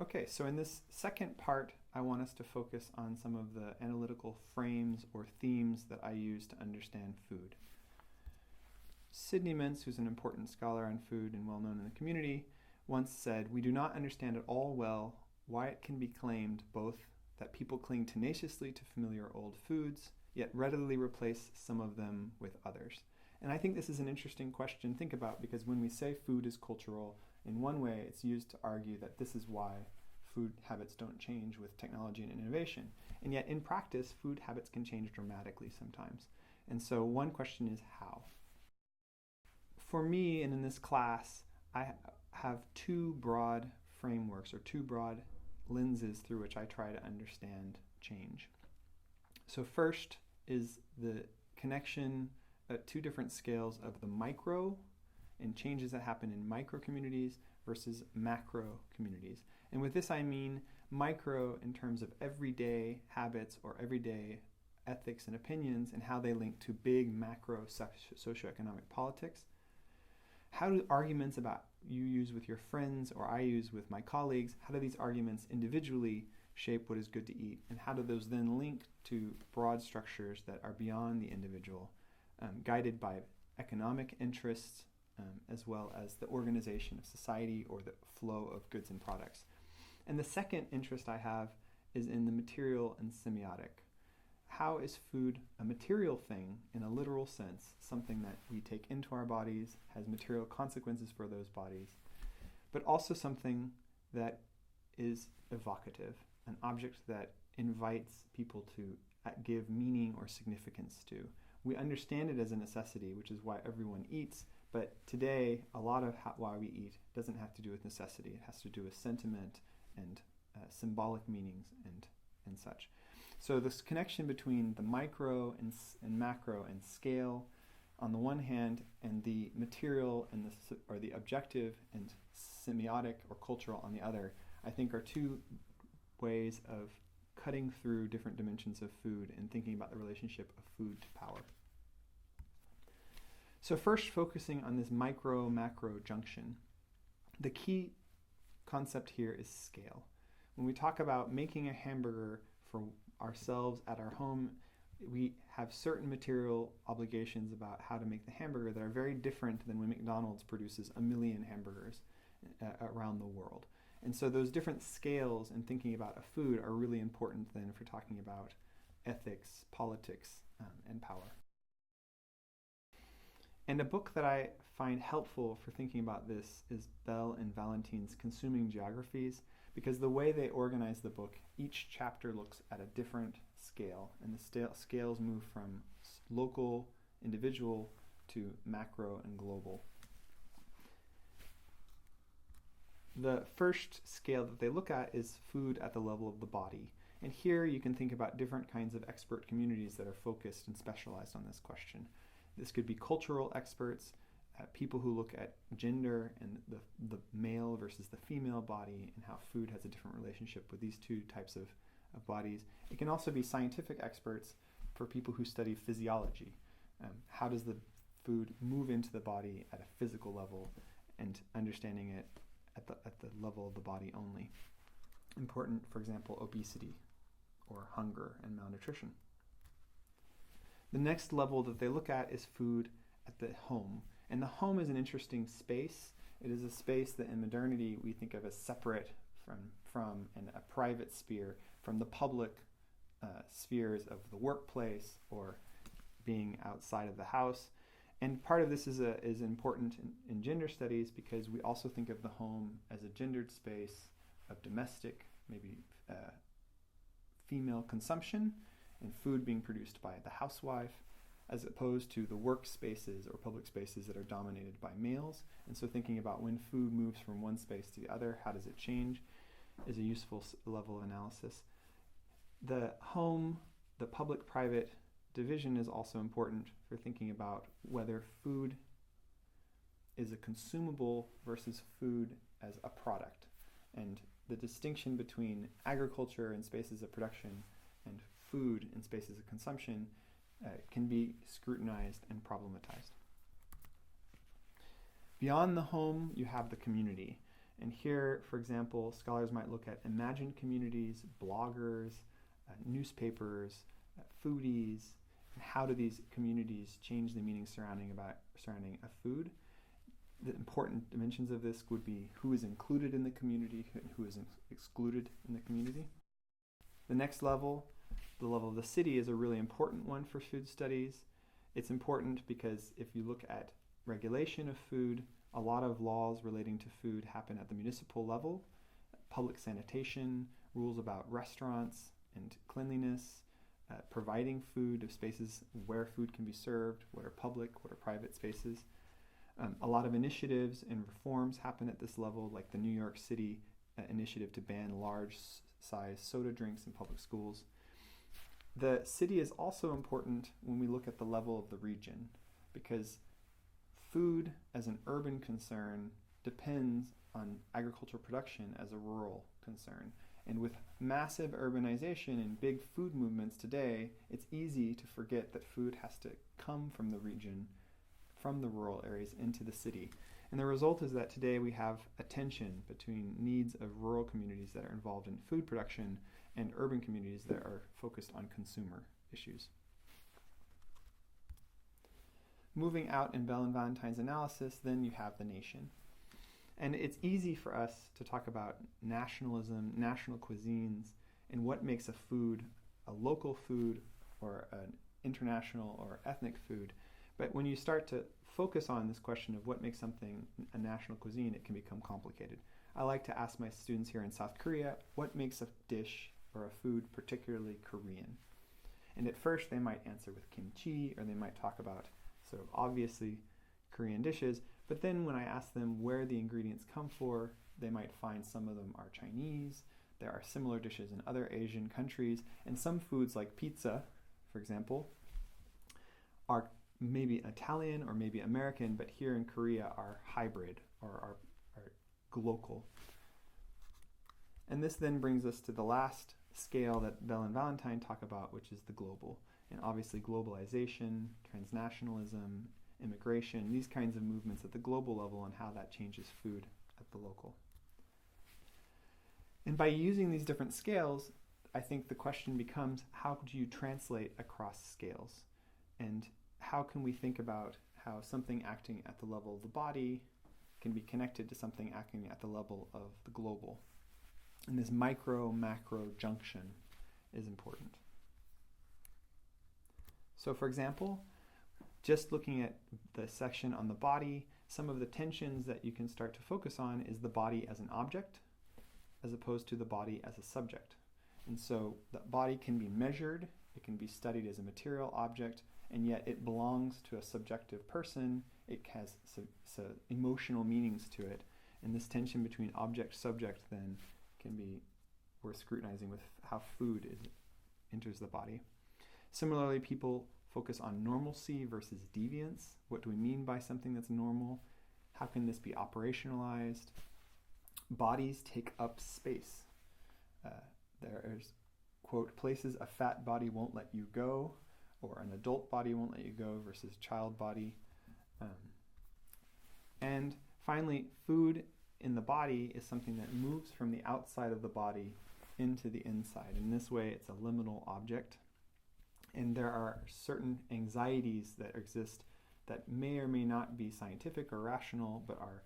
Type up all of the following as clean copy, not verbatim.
Okay, so in this second part, I want us to focus on some of the analytical frames or themes that I use to understand food. Sidney Mintz, who's an important scholar on food and well known in the community, once said, "We do not understand at all well why it can be claimed both that people cling tenaciously to familiar old foods, yet readily replace some of them with others." And I think this is an interesting question to think about, because when we say food is cultural, in one way it's used to argue that this is why food habits don't change with technology and innovation. And yet in practice, food habits can change dramatically sometimes. And so one question is how? For me, and in this class, I have two broad frameworks or two broad lenses through which I try to understand change. So first is the connection at two different scales of the micro and changes that happen in micro communities versus macro communities. And with this I mean micro in terms of everyday habits or everyday ethics and opinions and how they link to big macro socioeconomic politics. How do arguments about you use with your friends or I use with my colleagues, how do these arguments individually shape what is good to eat, and how do those then link to broad structures that are beyond the individual, guided by economic interests as well as the organization of society or the flow of goods and products. And the second interest I have is in the material and semiotic. How is food a material thing in a literal sense, something that we take into our bodies, has material consequences for those bodies, but also something that is evocative, an object that invites people to give meaning or significance to. We understand it as a necessity, which is why everyone eats, but today a lot of why we eat doesn't have to do with necessity. It has to do with sentiment and symbolic meanings and such. So this connection between the micro and macro and scale on the one hand, and the material and the objective and semiotic or cultural on the other, I think are two ways of cutting through different dimensions of food and thinking about the relationship of food to power. So first, focusing on this micro-macro junction, the key concept here is scale. When we talk about making a hamburger for ourselves at our home, we have certain material obligations about how to make the hamburger that are very different than when McDonald's produces 1 million hamburgers around the world. And so those different scales in thinking about a food are really important then if we're talking about ethics, politics, and power. And a book that I find helpful for thinking about this is Bell and Valentin's Consuming Geographies, because the way they organize the book, each chapter looks at a different scale, and the scales move from local, individual, to macro and global. The first scale that they look at is food at the level of the body. And here you can think about different kinds of expert communities that are focused and specialized on this question. This could be cultural experts, people who look at gender and the male versus the female body and how food has a different relationship with these two types of bodies. It can also be scientific experts for people who study physiology. How does the food move into the body at a physical level, and understanding it at the level of the body only. Important, for example, obesity or hunger and malnutrition. The next level that they look at is food at the home. And the home is an interesting space. It is a space that in modernity we think of as separate from and a private sphere from the public spheres of the workplace or being outside of the house. And part of this is important in gender studies, because we also think of the home as a gendered space of domestic, maybe female consumption, and food being produced by the housewife, as opposed to the work spaces or public spaces that are dominated by males. And so thinking about when food moves from one space to the other, how does it change, is a useful level of analysis. The home, the public-private division is also important for thinking about whether food is a consumable versus food as a product, and the distinction between agriculture and spaces of production and food in spaces of consumption can be scrutinized and problematized. Beyond the home, you have the community. And here, for example, scholars might look at imagined communities, bloggers, newspapers, foodies, and how do these communities change the meaning surrounding a food. The important dimensions of this would be who is included in the community and who is excluded in the community. The next level, the level of the city, is a really important one for food studies. It's important because if you look at regulation of food, a lot of laws relating to food happen at the municipal level. Public sanitation, rules about restaurants and cleanliness, providing food of spaces where food can be served, what are public, what are private spaces. A lot of initiatives and reforms happen at this level, like the New York City initiative to ban large-size soda drinks in public schools. The city is also important when we look at the level of the region, because food as an urban concern depends on agricultural production as a rural concern. And with massive urbanization and big food movements today, it's easy to forget that food has to come from the region, from the rural areas into the city. And the result is that today we have a tension between needs of rural communities that are involved in food production and urban communities that are focused on consumer issues. Moving out in Bell and Valentine's analysis, then you have the nation. And it's easy for us to talk about nationalism, national cuisines, and what makes a food a local food or an international or ethnic food. But when you start to focus on this question of what makes something a national cuisine, it can become complicated. I like to ask my students here in South Korea, what makes a dish or a food particularly Korean? And at first they might answer with kimchi, or they might talk about sort of obviously Korean dishes. But then when I ask them where the ingredients come from, they might find some of them are Chinese. There are similar dishes in other Asian countries. And some foods like pizza, for example, are maybe Italian or maybe American, but here in Korea are hybrid or are local. And this then brings us to the last scale that Bell and Valentine talk about, which is the global. And obviously globalization, transnationalism, immigration, these kinds of movements at the global level and how that changes food at the local. And by using these different scales, I think the question becomes, how do you translate across scales? And how can we think about how something acting at the level of the body can be connected to something acting at the level of the global? And this micro-macro junction is important. So for example, just looking at the section on the body, some of the tensions that you can start to focus on is the body as an object as opposed to the body as a subject. And so the body can be measured, it can be studied as a material object, and yet it belongs to a subjective person. It has emotional meanings to it. And this tension between object-subject then can be worth scrutinizing with how food enters the body. Similarly, people focus on normalcy versus deviance. What do we mean by something that's normal? How can this be operationalized? Bodies take up space. There is, quote, places a fat body won't let you go, or an adult body won't let you go versus child body. And finally, food in the body is something that moves from the outside of the body into the inside. In this way, it's a liminal object. And there are certain anxieties that exist that may or may not be scientific or rational, but are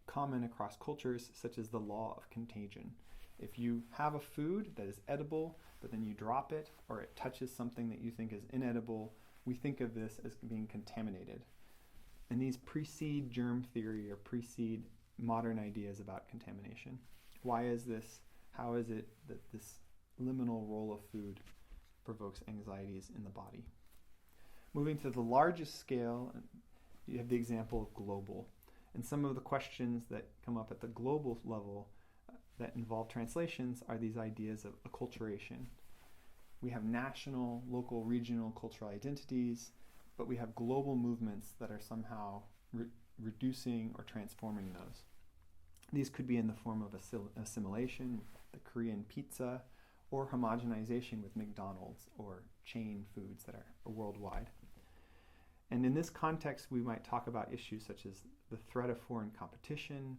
common across cultures, such as the law of contagion. If you have a food that is edible, but then you drop it, or it touches something that you think is inedible, we think of this as being contaminated. And these precede germ theory or precede modern ideas about contamination. Why is this? How is it that this liminal role of food provokes anxieties in the body? Moving to the largest scale, you have the example of global. And some of the questions that come up at the global level that involve translations are these ideas of acculturation. We have national, local, regional cultural identities, but we have global movements that are somehow reducing or transforming those. These could be in the form of assimilation, the Korean pizza, or homogenization with McDonald's or chain foods that are worldwide. And in this context, we might talk about issues such as the threat of foreign competition,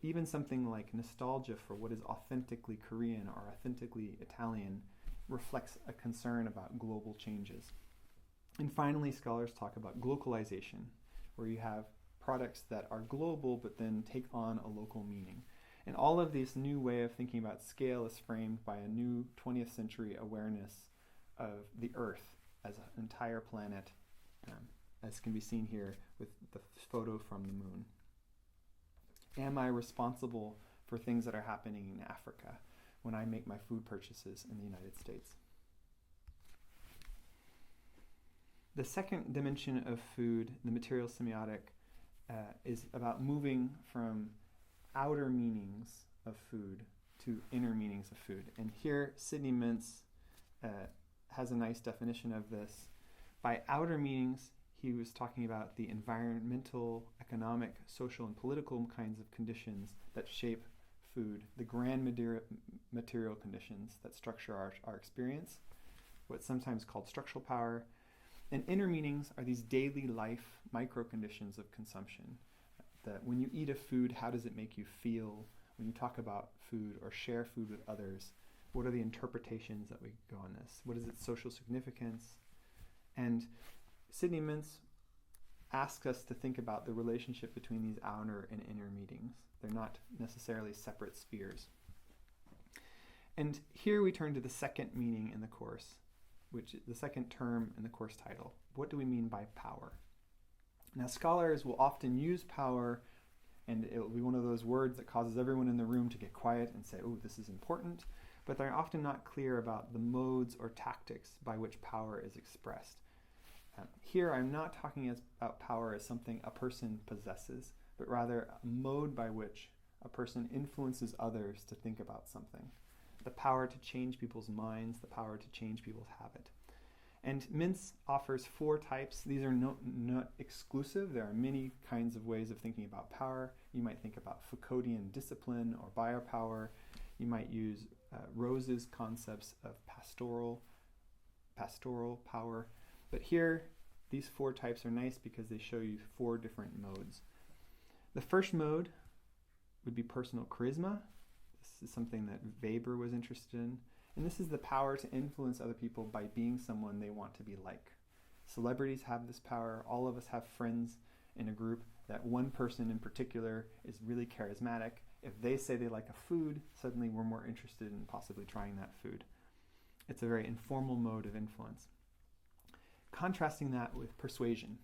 even something like nostalgia for what is authentically Korean or authentically Italian reflects a concern about global changes. And finally, scholars talk about glocalization, where you have products that are global but then take on a local meaning. And all of this new way of thinking about scale is framed by a new 20th century awareness of the Earth as an entire planet, as can be seen here with the photo from the moon. Am I responsible for things that are happening in Africa when I make my food purchases in the United States? The second dimension of food, the material-semiotic, is about moving from outer meanings of food to inner meanings of food. And here, Sidney Mintz has a nice definition of this. By outer meanings, he was talking about the environmental, economic, social, and political kinds of conditions that shape food, the grand material conditions that structure our experience, what's sometimes called structural power. And inner meanings are these daily life micro-conditions of consumption. That when you eat a food, how does it make you feel? When you talk about food or share food with others, what are the interpretations that we go on this? What is its social significance? And Sidney Mintz asks us to think about the relationship between these outer and inner meanings. They're not necessarily separate spheres. And here we turn to the second meaning in the course, which is the second term in the course title. What do we mean by power? Now, scholars will often use power, and it will be one of those words that causes everyone in the room to get quiet and say, oh, this is important, but they're often not clear about the modes or tactics by which power is expressed. Here, I'm not talking about power as something a person possesses, but rather a mode by which a person influences others to think about something. The power to change people's minds, the power to change people's habit. And Mintz offers 4 types. These are not exclusive. There are many kinds of ways of thinking about power. You might think about Foucauldian discipline or biopower. You might use Rose's concepts of pastoral power. But here, these 4 types are nice because they show you 4 different modes. The first mode would be personal charisma. This is something that Weber was interested in. And this is the power to influence other people by being someone they want to be like. Celebrities have this power. All of us have friends in a group that one person in particular is really charismatic. If they say they like a food, suddenly we're more interested in possibly trying that food. It's a very informal mode of influence. Contrasting that with persuasion.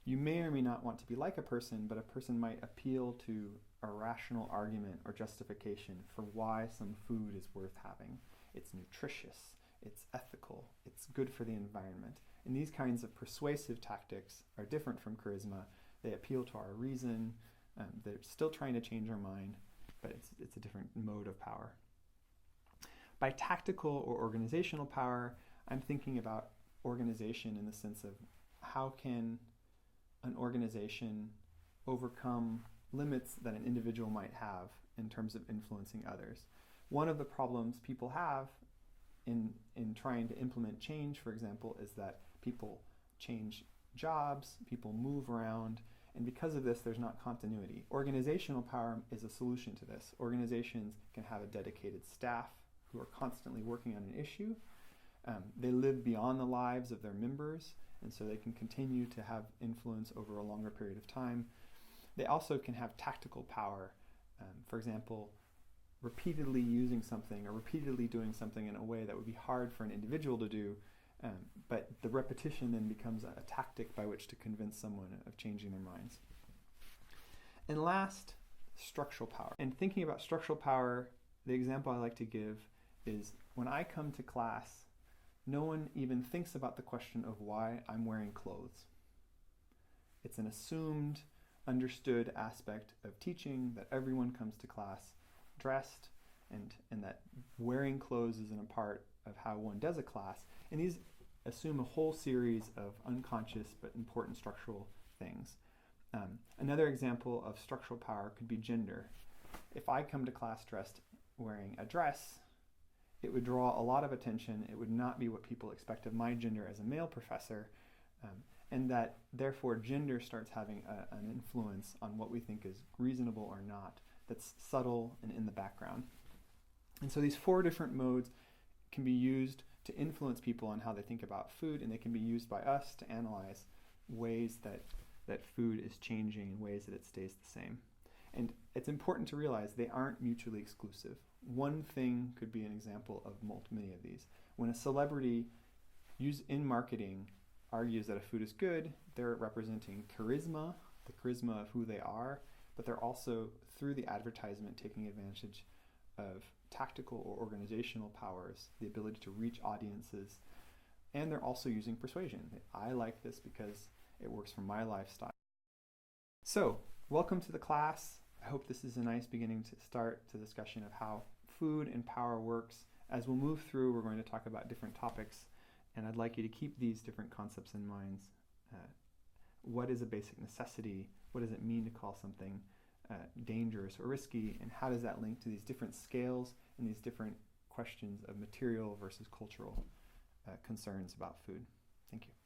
You may or may not want to be like a person, but a person might appeal to a rational argument or justification for why some food is worth having. It's nutritious, it's ethical, it's good for the environment. And these kinds of persuasive tactics are different from charisma. They appeal to our reason. They're still trying to change our mind, but it's a different mode of power. By tactical or organizational power, I'm thinking about organization in the sense of how can an organization overcome limits that an individual might have in terms of influencing others. One of the problems people have in trying to implement change, for example, is that people change jobs, people move around, and because of this, there's not continuity. Organizational power is a solution to this. Organizations can have a dedicated staff who are constantly working on an issue. They live beyond the lives of their members, and so they can continue to have influence over a longer period of time. They also can have tactical power. For example, repeatedly using something or repeatedly doing something in a way that would be hard for an individual to do, but the repetition then becomes a tactic by which to convince someone of changing their minds. And last, structural power. And thinking about structural power, the example I like to give is when I come to class, no one even thinks about the question of why I'm wearing clothes. It's an assumed, understood aspect of teaching that everyone comes to class dressed and that wearing clothes isn't a part of how one does a class. And these assume a whole series of unconscious but important structural things. Another example of structural power could be gender. If I come to class dressed wearing a dress, it would draw a lot of attention. It would not be what people expect of my gender as a male professor, and that therefore gender starts having an influence on what we think is reasonable or not that's subtle and in the background. And so these 4 different modes can be used to influence people on how they think about food, and they can be used by us to analyze ways that food is changing in ways that it stays the same. And it's important to realize they aren't mutually exclusive. One thing could be an example of many of these. When a celebrity in marketing argues that a food is good, they're representing charisma, the charisma of who they are, but they're also, through the advertisement, taking advantage of tactical or organizational powers, the ability to reach audiences, and they're also using persuasion. I like this because it works for my lifestyle. So, welcome to the class. I hope this is a nice beginning to start the discussion of how food and power works. As we'll move through, we're going to talk about different topics, and I'd like you to keep these different concepts in mind. What is a basic necessity? What does it mean to call something dangerous or risky? And how does that link to these different scales and these different questions of material versus cultural concerns about food? Thank you.